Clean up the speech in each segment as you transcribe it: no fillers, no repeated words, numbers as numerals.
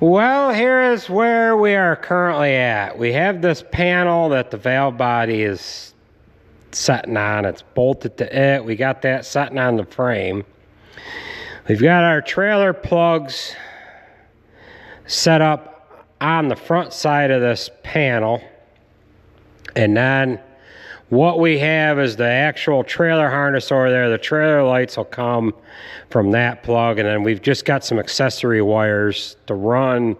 Well, here is where we are currently at. We have this panel that the valve body is setting on. It's bolted to it. We got that setting on the frame. We've got our trailer plugs set up on the front side of this panel. And then what we have is the actual trailer harness over there. The trailer lights will come from that plug, and then we've just got some accessory wires to run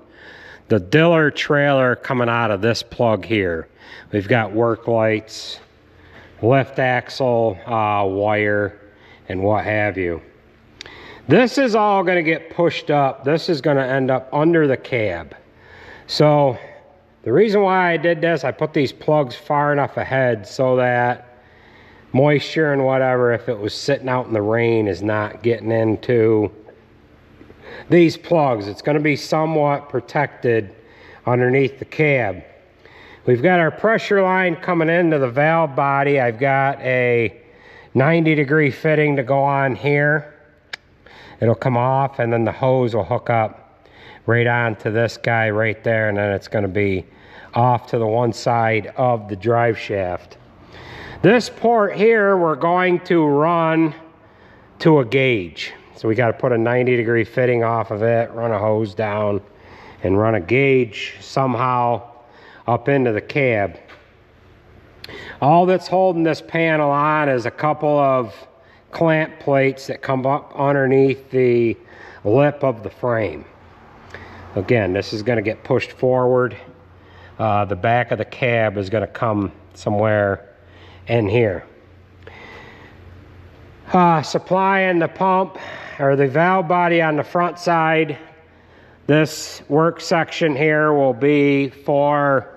the Diller trailer coming out of this plug here. We've got work lights, lift axle wire, and what have you. This is all going to get pushed up. This is going to end up under the cab. So the reason why I did this, I put these plugs far enough ahead so that moisture and whatever, if it was sitting out in the rain, is not getting into these plugs. It's going to be somewhat protected underneath the cab. We've got our pressure line coming into the valve body. I've got a 90-degree fitting to go on here. It'll come off, and then the hose will hook up right onto this guy right there, and then it's going to be off to the one side of the drive shaft. This port here, we're going to run to a gauge. So we got to put a 90-degree fitting off of it, run a hose down, and run a gauge somehow up into the cab. All that's holding this panel on is a couple of clamp plates that come up underneath the lip of the frame. Again, this is going to get pushed forward. The back of the cab is going to come somewhere in here. Supplying the pump or the valve body on the front side. This work section here will be for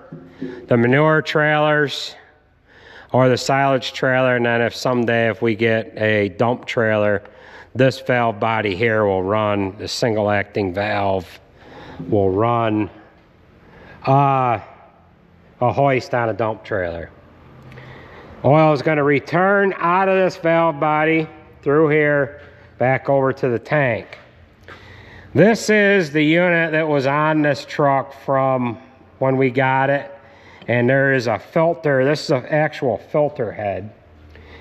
the manure trailers or the silage trailer, and then if someday if we get a dump trailer, this valve body here will run, the single acting valve will run a hoist on a dump trailer. Oil is going to return out of this valve body through here back over to the tank. This is the unit that was on this truck from when we got it, and there is a filter. This is an actual filter head,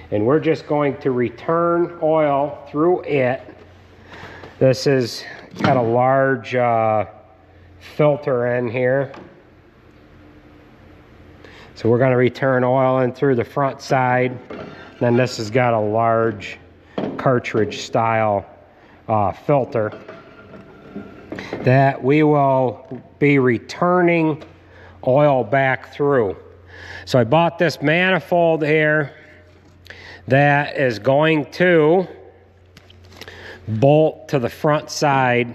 and we're just going to return oil through it. This is got a large filter in here. So we're going to return oil in through the front side. Then this has got a large cartridge style filter that we will be returning oil back through. So I bought this manifold here that is going to bolt to the front side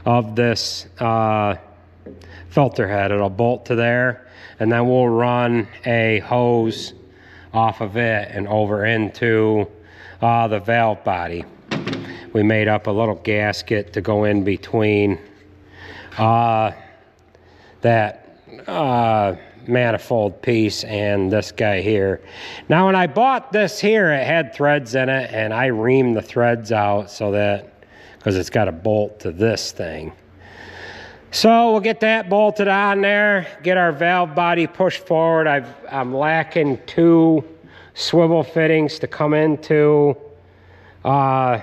of this filter head. It'll bolt to there, and then we'll run a hose off of it and over into the valve body. We made up a little gasket to go in between that manifold piece and this guy here. Now when I bought this here, it had threads in it, and I reamed the threads out so that, because it's got a bolt to this thing. So we'll get that bolted on there, get our valve body pushed forward. I'm lacking 2 swivel fittings to come into the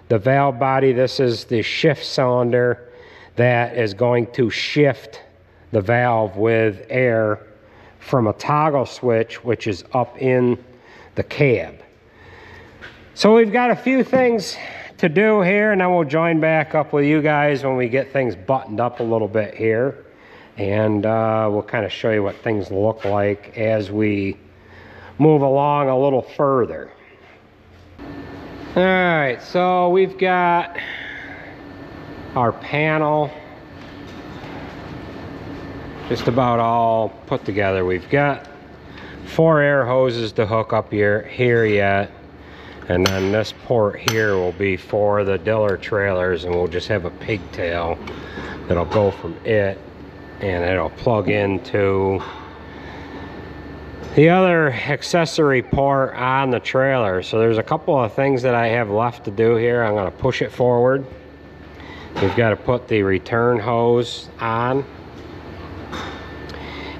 valve body. This is the shift cylinder that is going to shift the valve with air from a toggle switch, which is up in the cab. So we've got a few things to do here, and then we'll join back up with you guys when we get things buttoned up a little bit here, and we'll kind of show you what things look like as we move along a little further. All right, so we've got our panel just about all put together. We've got 4 air hoses to hook up here yet, and then this port here will be for the Diller trailers, and we'll just have a pigtail that'll go from it, and it'll plug into the other accessory port on the trailer. So there's a couple of things that I have left to do here. I'm going to push it forward. we've got to put the return hose on.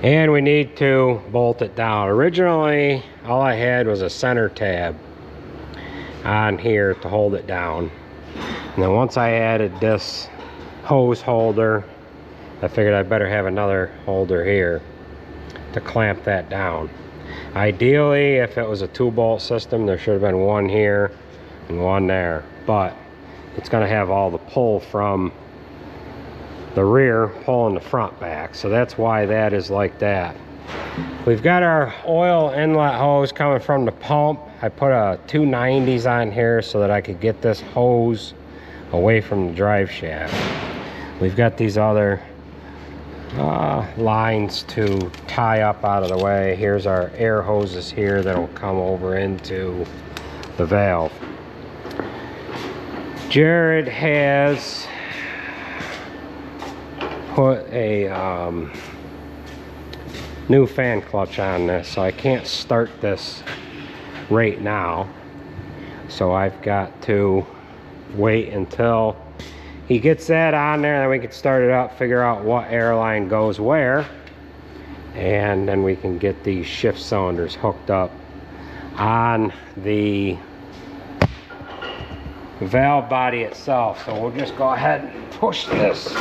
And we need to bolt it down. Originally, all I had was a center tab on here to hold it down. And then once I added this hose holder, I figured I'd better have another holder here to clamp that down. Ideally, if it was a 2-bolt system, there should have been one here and one there. But it's going to have all the pull from the rear pulling the front back, so that's why that is like that. We've got our oil inlet hose coming from the pump. I put a 290s on here so that I could get this hose away from the drive shaft. We've got these other lines to tie up out of the way. Here's our air hoses here that'll come over into the valve. Jared has put a new fan clutch on this, so I can't start this right now. So I've got to wait until he gets that on there, and then we can start it up, figure out what airline goes where, and then we can get these shift cylinders hooked up on the valve body itself. So we'll just go ahead and push this forward.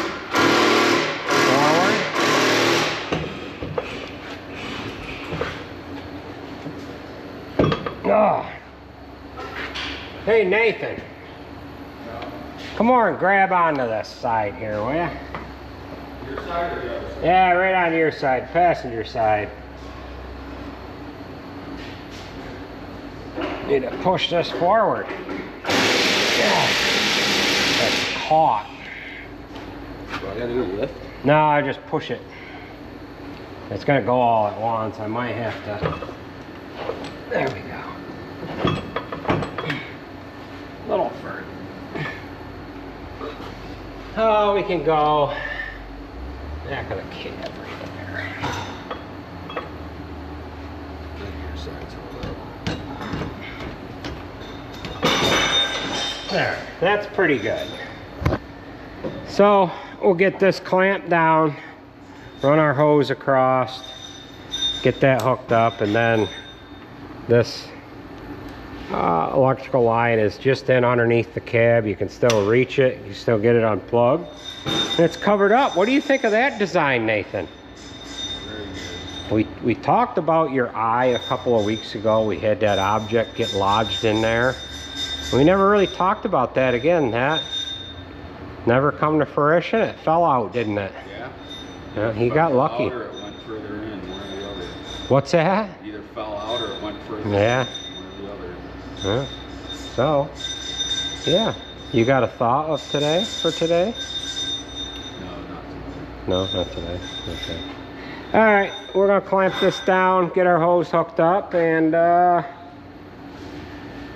Oh. Hey Nathan, come on and grab onto this side here, will ya? Your side or the other side? Yeah, right on your side, passenger side. Need to push this forward. Yeah. That's caught. Do I gotta do a lift? No, I just push it. It's gonna go all at once. I might have to. There we go. A little further. Oh, we can go back of the cab right there. Your side's all up. There, that's pretty good. So we'll get this clamped down, run our hose across, get that hooked up, and then this electrical line is just in underneath the cab. You can still reach it, you still get it unplugged. And it's covered up. What do you think of that design, Nathan? Very good. We talked about your eye a couple of weeks ago. We had that object get lodged in there. We never really talked about that again. That never come to fruition. It fell out, didn't it? Yeah. Yeah, he got lucky. Or it went further in, one or the other. What's that? Either fell out or it went further Yeah. in, one or the other. Yeah. So, yeah. You got a thought of today for today? No, not too No, not today. Okay. All right, we're gonna clamp this down, get our hose hooked up, and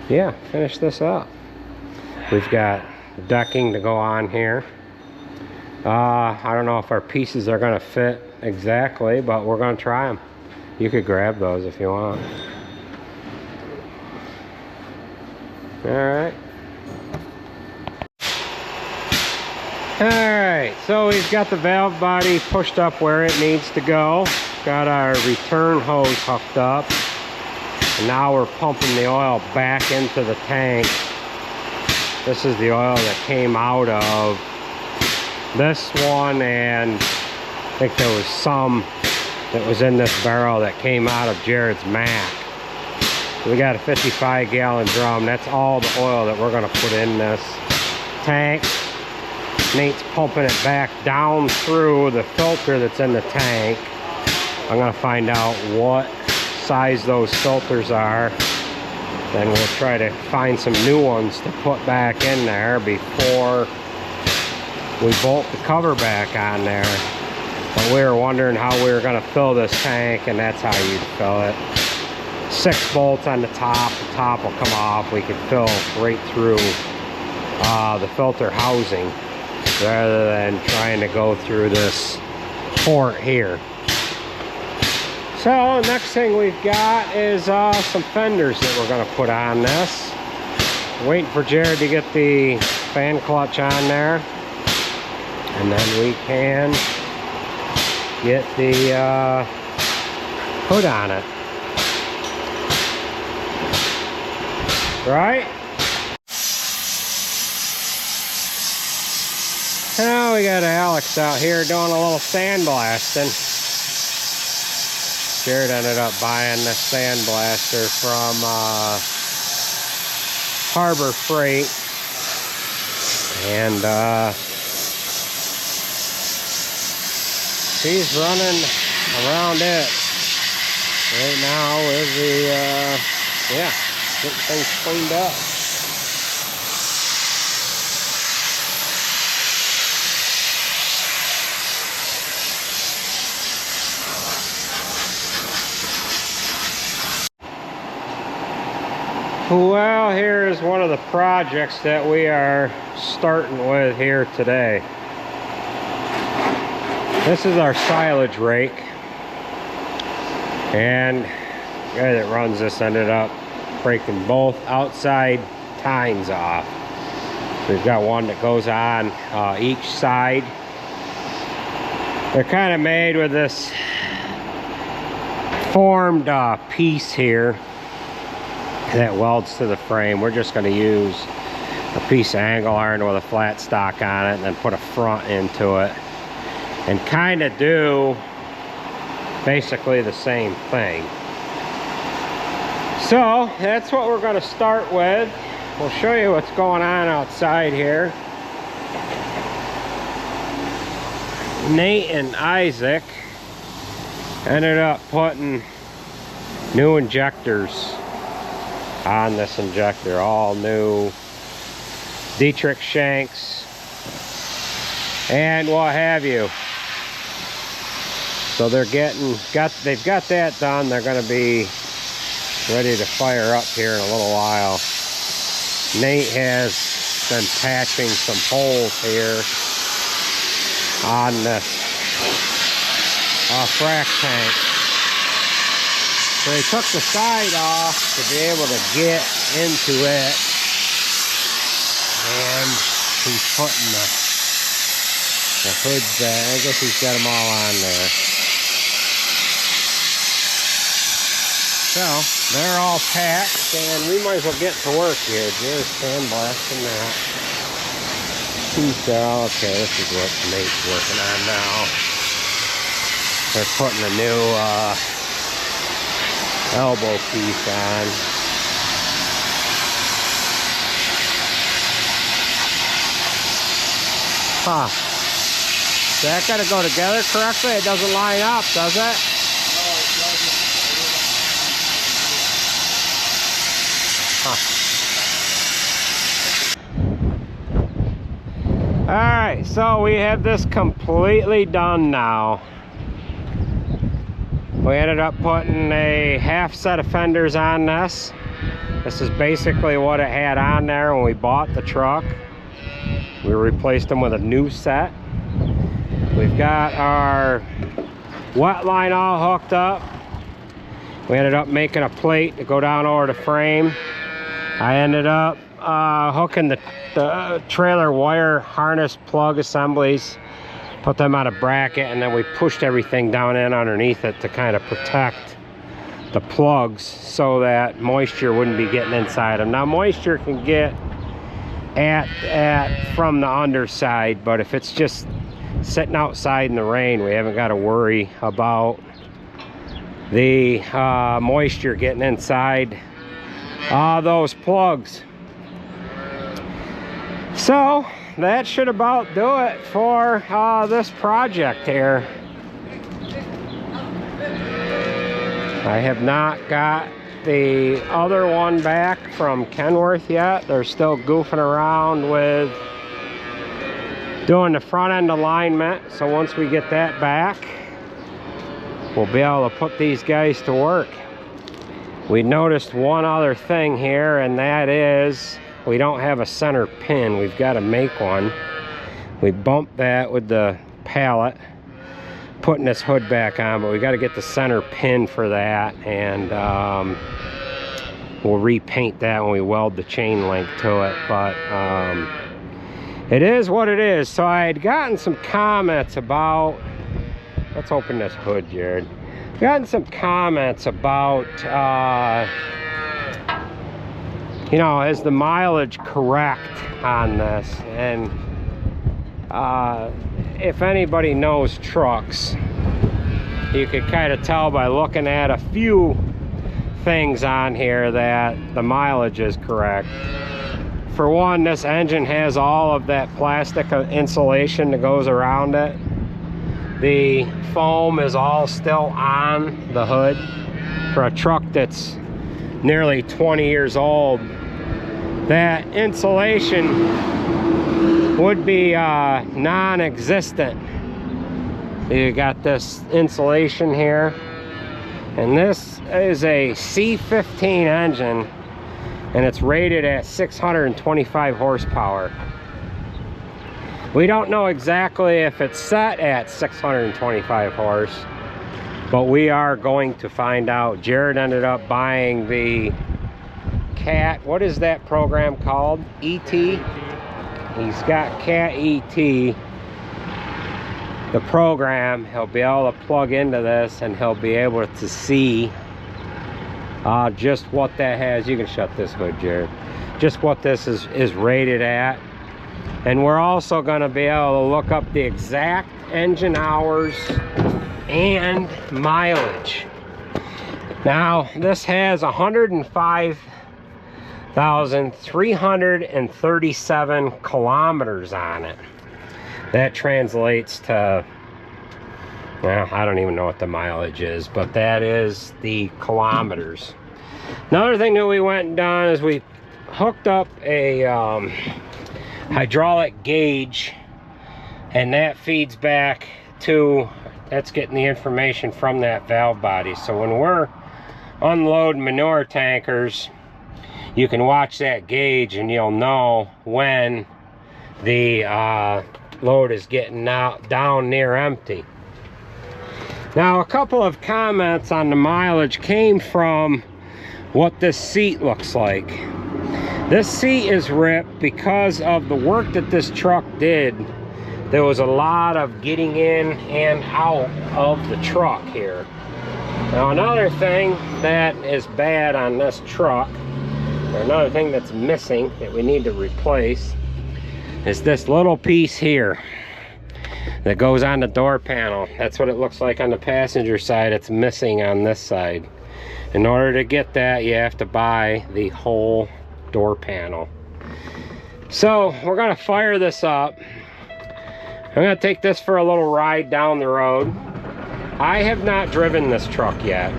yeah, finish this up. We've got decking to go on here. I don't know if our pieces are gonna fit exactly, but we're gonna try them. You could grab those if you want. All right. Alright, so we've got the valve body pushed up where it needs to go. Got our return hose hooked up. And now we're pumping the oil back into the tank. This is the oil that came out of this one, and I think there was some that was in this barrel that came out of Jared's Mac. We got a 55-gallon drum. That's all the oil that we're going to put in this tank. Nate's pumping it back down through the filter that's in the tank. I'm going to find out what size those filters are. Then we'll try to find some new ones to put back in there before we bolt the cover back on there. But we were wondering how we were going to fill this tank, and that's how you'd fill it. 6 bolts on the top will come off. We could fill right through the filter housing rather than trying to go through this port here. So next thing we've got is some fenders that we're going to put on this. Waiting for Jared to get the fan clutch on there. and then we can get the hood on it. Right? Now we got Alex out here doing a little sandblasting. Jared ended up buying the sandblaster from Harbor Freight, and he's running around it right now with the yeah, getting things cleaned up. Well, here is one of the projects that we are starting with here today. This is our silage rake, and the guy that runs this ended up breaking both outside tines off. We've got one that goes on each side. They're kind of made with this formed piece here that welds to the frame. We're just going to use a piece of angle iron with a flat stock on it, and then put a front into it, and kind of do basically the same thing. So that's what we're going to start with. We'll show you what's going on outside here. Nate and Isaac ended up putting new injectors on this injector, all new Dietrich shanks and what have you. So they're they've got that done. They're going to be ready to fire up here in a little while. Nate has been patching some holes here on this frac tank. So they took the side off to be able to get into it, and he's putting the hoods back. I guess he's got them all on there. So they're all packed, and we might as well get to work here. Jared's sandblasting that. Okay, this is what Nate's working on now. They're putting a new elbow piece on. Huh. Does that got to go together correctly? It doesn't line up, does it? Huh. Alright, so we have this completely done now. We ended up putting a half set of fenders on this. This is basically what it had on there when we bought the truck. We replaced them with a new set. We've got our wet line all hooked up. We ended up making a plate to go down over the frame. I ended up hooking the trailer wire harness plug assemblies, put them on a bracket, and then we pushed everything down in underneath it to kind of protect the plugs so that moisture wouldn't be getting inside them. Now moisture can get from the underside, but if it's just sitting outside in the rain, we haven't got to worry about the moisture getting inside those plugs. So that should about do it for this project here. I have not got the other one back from Kenworth yet. They're still goofing around with doing the front end alignment. So once we get that back, we'll be able to put these guys to work. We noticed one other thing here, and that is we don't have a center pin. We've got to make one. We bumped that with the pallet, putting this hood back on, but we got to get the center pin for that, and we'll repaint that when we weld the chain link to it. But it is what it is. So I had gotten some comments about, let's open this hood, Jared. Gotten some comments about, you know, is the mileage correct on this? And if anybody knows trucks, you could kind of tell by looking at a few things on here that the mileage is correct. For one, this engine has all of that plastic insulation that goes around it. The foam is all still on the hood. For a truck that's nearly 20 years old, that insulation would be non-existent. You got this insulation here, and this is a C15 engine, and it's rated at 625 horsepower. We don't know exactly if it's set at 625 horse, but we are going to find out. Jared ended up buying the CAT, what is that program called? ET? He's got CAT ET, the program. He'll be able to plug into this and he'll be able to see just what that has. You can shut this hood, Jared. Just what this is rated at. And we're also going to be able to look up the exact engine hours and mileage. Now, this has 105,337 kilometers on it. That translates to, well, I don't even know what the mileage is, but that is the kilometers. Another thing that we went and done is we hooked up a hydraulic gauge, and that feeds back to, that's getting the information from that valve body. So when we're unloading manure tankers, you can watch that gauge and you'll know when the load is getting down near empty. Now, a couple of comments on the mileage came from what this seat looks like. This seat is ripped because of the work that this truck did. There was a lot of getting in and out of the truck here. Now, another thing that is bad on this truck, or another thing that's missing that we need to replace, is this little piece here that goes on the door panel. That's what it looks like on the passenger side. It's missing on this side. In order to get that, you have to buy the whole door panel. So we're gonna fire this up. I'm gonna take this for a little ride down the road. I have not driven this truck yet.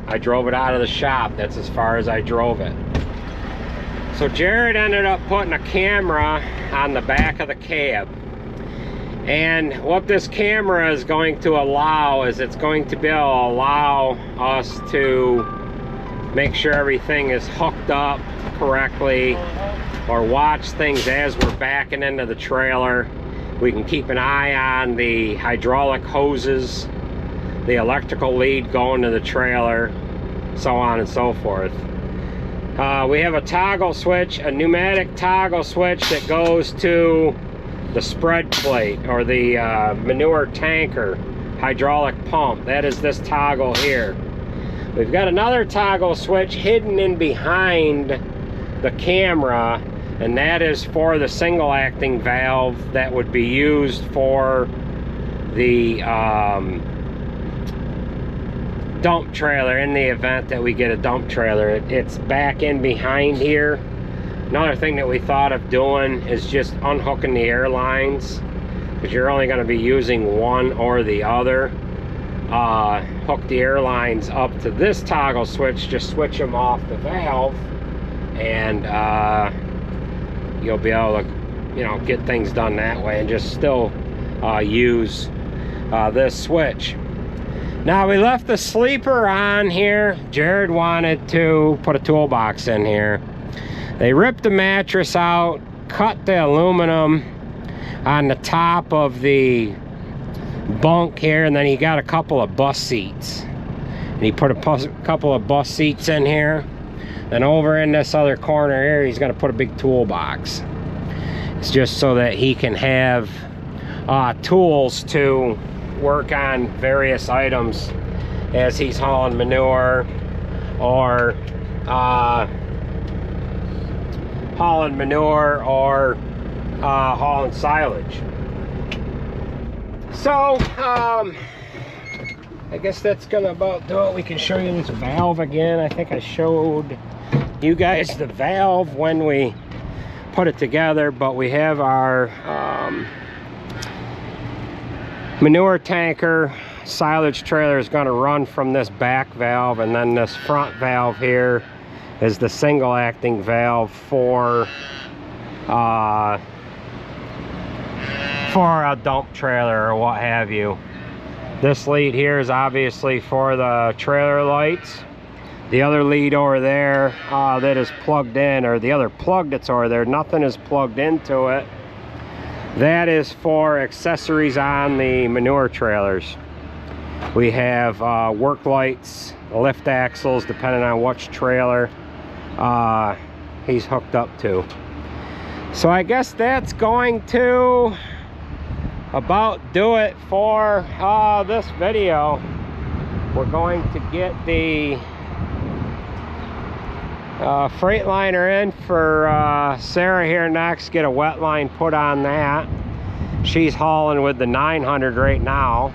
I drove it out of the shop. That's as far as I drove it. So Jared ended up putting a camera on the back of the cab. And what this camera is going to allow is it's going to be able to allow us to make sure everything is hooked up correctly, or watch things as we're backing into the trailer. We can keep an eye on the hydraulic hoses, the electrical lead going to the trailer, so on and so forth. We have a toggle switch, a pneumatic toggle switch that goes to the spread plate, or the manure tanker hydraulic pump. That is this toggle here. We've got another toggle switch hidden in behind the camera, and that is for the single acting valve that would be used for the dump trailer in the event that we get a dump trailer. It's back in behind here. Another thing that we thought of doing is just unhooking the airlines, because you're only going to be using one or the other. Hook the airlines up to this toggle switch, just switch them off the valve, and you'll be able to, you know, get things done that way, and just still use this switch. Now, we left the sleeper on here. Jared wanted to put a toolbox in here. They ripped the mattress out, cut the aluminum on the top of the bunk here, and then he got a couple of bus seats. And he put a couple of bus seats in here. Then over in this other corner here, he's gonna put a big toolbox. It's just so that he can have tools to work on various items as he's hauling manure or hauling silage. So I guess that's gonna about do it. We can show you this valve again. I think I showed you guys the valve when we put it together, but we have our manure tanker silage trailer is going to run from this back valve, and then this front valve here is the single acting valve for a dump trailer or what have you. This lead here is obviously for the trailer lights. The other lead over there that is plugged in, or the other plug that's over there, nothing is plugged into it. That is for accessories on the manure trailers. We have work lights, lift axles, depending on which trailer he's hooked up to. So I guess that's going to about do it for this video. We're going to get the Freightliner in for Sarah here next, get a wet line put on that. She's hauling with the 900 right now,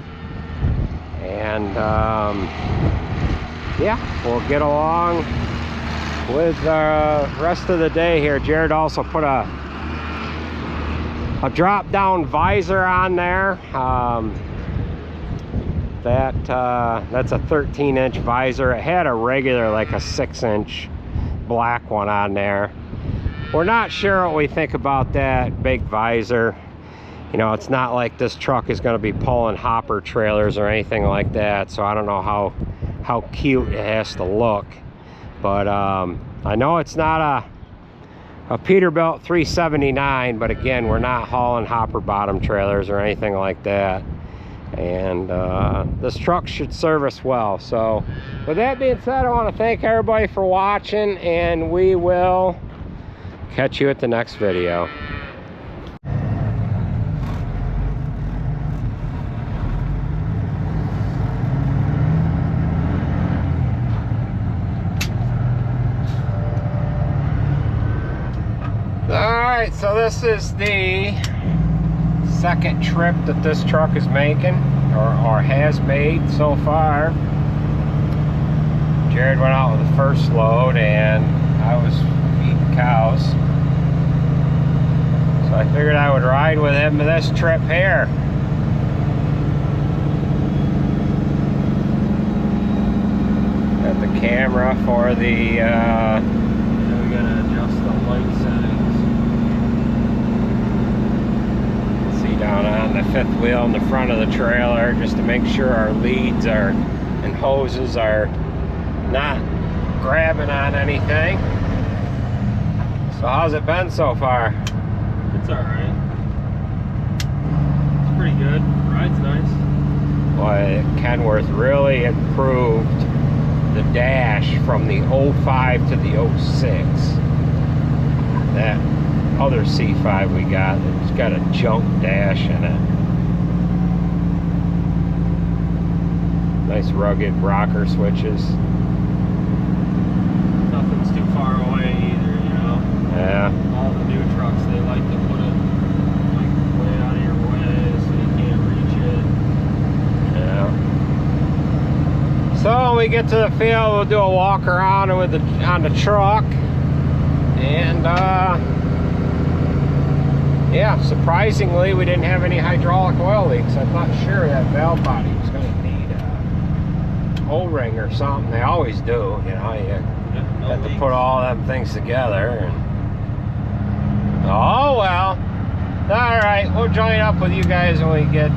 and yeah, we'll get along with the rest of the day here. Jared also put a drop down visor on there. That's a 13-inch visor. It had a regular, like a 6-inch black one on there. We're not sure what we think about that big visor. You know, it's not like this truck is going to be pulling hopper trailers or anything like that, so I don't know how cute it has to look. But I know it's not a Peterbilt 379, but again, we're not hauling hopper bottom trailers or anything like that. And this truck should serve us well. So with that being said, I want to thank everybody for watching, and we will catch you at the next video. Alright, so this is the second trip that this truck is making, or has made so far. Jared went out with the first load, and I was feeding cows. So I figured I would ride with him to this trip here. Got the camera for the we gotta adjust the light settings. Down on the fifth wheel in the front of the trailer, just to make sure our leads and hoses are not grabbing on anything. So how's it been so far? It's alright. It's pretty good. Ride's nice. Boy, Kenworth really improved the dash from the 05 to the 06. That other C5 we got, it's got a junk dash in it. Nice rugged rocker switches. Nothing's too far away either, you know? Yeah. All the new trucks, they like to put it like way out of your way so you can't reach it. Yeah. So when we get to the field, we'll do a walk around on the truck, and yeah, surprisingly, we didn't have any hydraulic oil leaks. I thought sure that valve body was going to need a O-ring or something. They always do, you know. You have to put all them things together. And oh well. All right, we'll join up with you guys when we get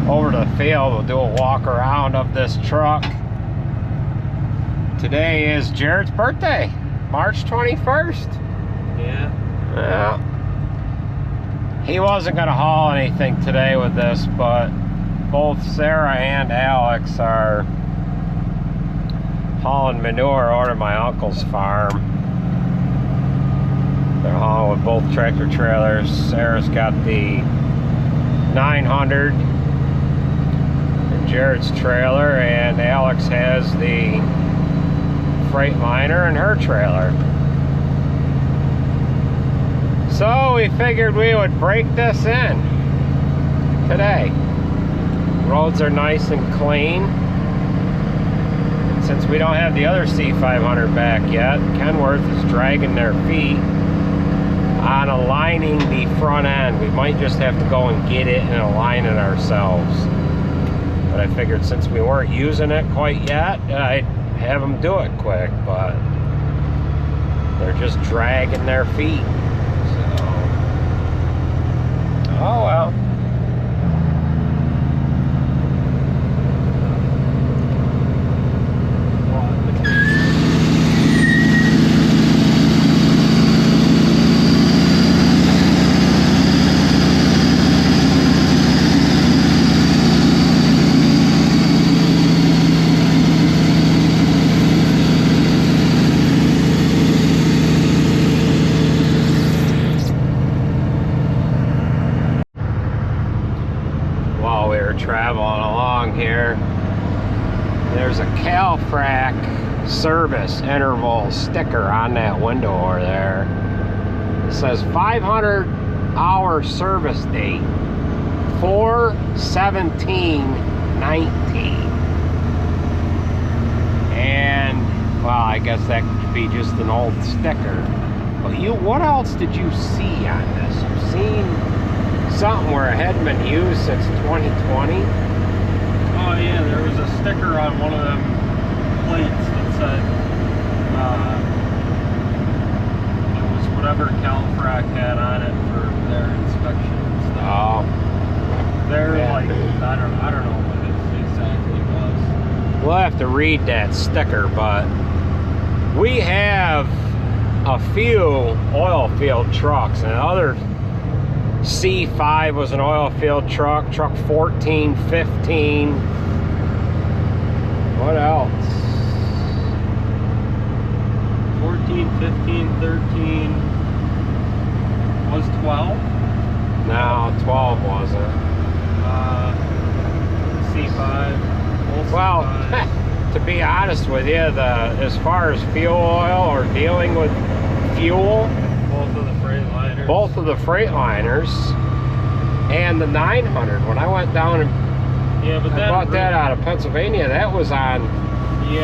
over to the field. We'll do a walk around of this truck. Today is Jared's birthday, March 21st. Yeah. Yeah. He wasn't going to haul anything today with this, but both Sarah and Alex are hauling manure over to my uncle's farm. They're hauling with both tractor trailers. Sarah's got the 900 and Jared's trailer, and Alex has the Freightliner and her trailer. So we figured we would break this in today. Roads are nice and clean. And since we don't have the other C500 back yet, Kenworth is dragging their feet on aligning the front end. We might just have to go and get it and align it ourselves. But I figured since we weren't using it quite yet, I'd have them do it quick, but they're just dragging their feet. So, oh well. Traveling along here, there's a Calfrac service interval sticker on that window over there. It says 500-hour service date 4/17/19, and well, I guess that could be just an old sticker. But what else did you see on this? You've seen something where it hadn't been used since 2020. Oh yeah, there was a sticker on one of them plates that said it was whatever Calfrac had on it for their inspection and stuff. Oh, They're yeah. like, I don't know what it exactly was. We'll have to read that sticker, but we have a few oil field trucks, and other C5 was an oil field truck, truck 14, 15. What else? 14, 15, 13, was 12? No, 12 wasn't. C5. Well, C5. to be honest with you, as far as fuel oil or dealing with fuel, both of the Freightliners and the 900. When I went down and bought that out of Pennsylvania, that was on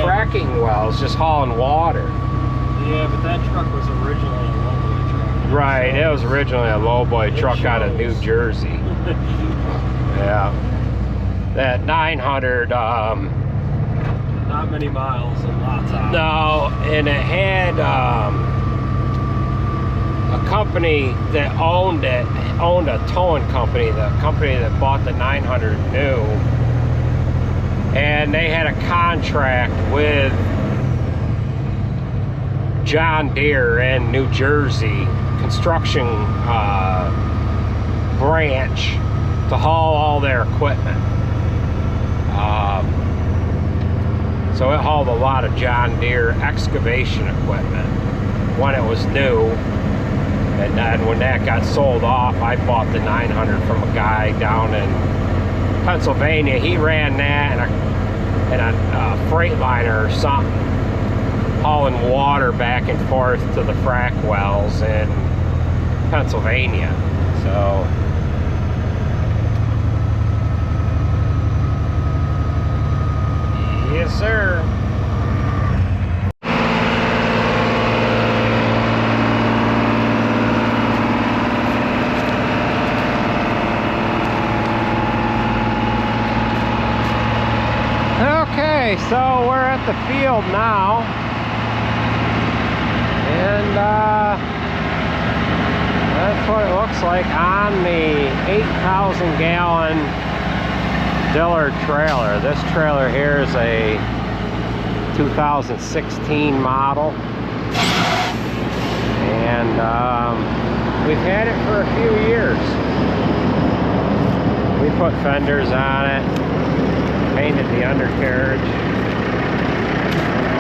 fracking wells, just hauling water. Yeah, but that truck was originally a lowboy truck. Right, it was originally a lowboy truck out of New Jersey. Yeah. That 900, not many miles and lots of hours. no, and it had a company that owned a towing company, the company that bought the 900 new, and they had a contract with John Deere in New Jersey construction branch to haul all their equipment. So it hauled a lot of John Deere excavation equipment when it was new. And then when that got sold off, I bought the 900 from a guy down in Pennsylvania. He ran that and a Freightliner or something, hauling water back and forth to the frac wells in Pennsylvania. So yes, sir. Okay, so we're at the field now, and that's what it looks like on the 8,000 gallon Dillard trailer. This trailer here is a 2016 model, and we've had it for a few years. We put fenders on it, painted the undercarriage. I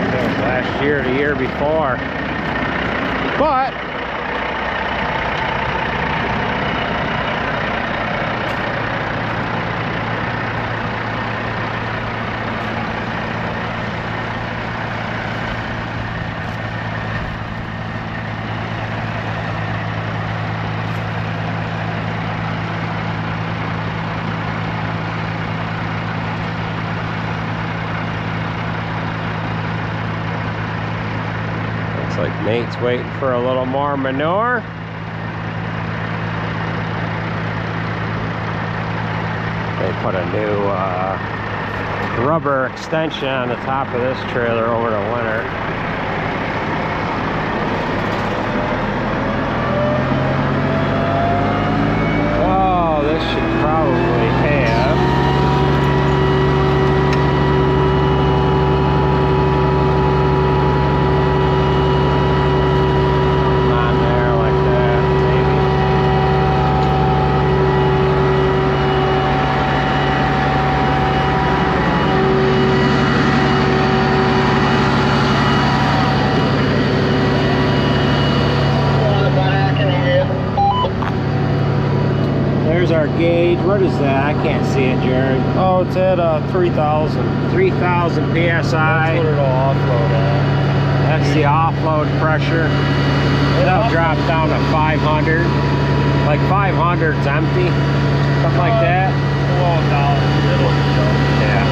don't know if it was last year or the year before, but Looks like Nate's waiting for a little more manure. They put a new rubber extension on the top of this trailer over the winter. Oh, this should probably have on there like that, maybe. There's our gauge. What is that? I can't see it, Jared. Oh, it's at 3,000. 3,000 psi. That's what it'll offload at. That's the offload pressure. That'll drop down to 500. Like 500's empty. Something like that. Below 1,000. It'll show. Yeah.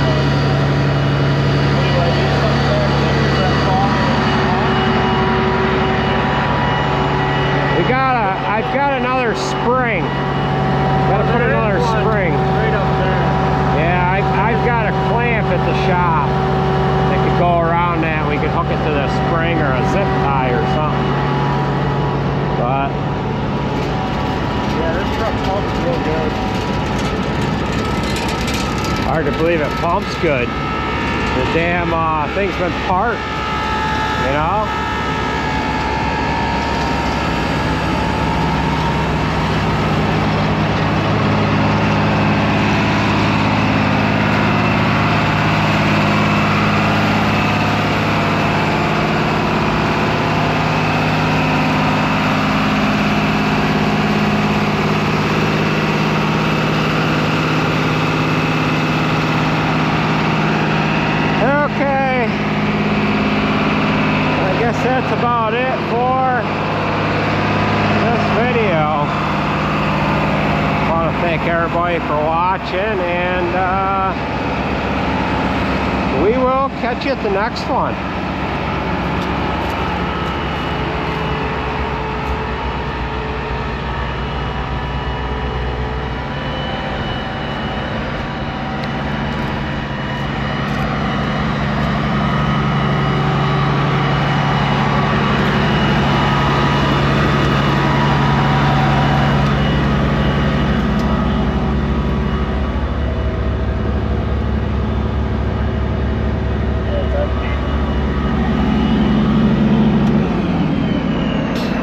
Anyway, these some fingers that fall. I've got another spring. Gotta put another spring. Right up there. Yeah, I've got a clamp at the shop that could go around that. We could hook it to the spring or a zip tie or something. But Yeah, this truck pumps real good. hard to believe it pumps good. The damn thing's been parked, you know? Okay, I guess that's about it for this video. I want to thank everybody for watching, and we will catch you at the next one.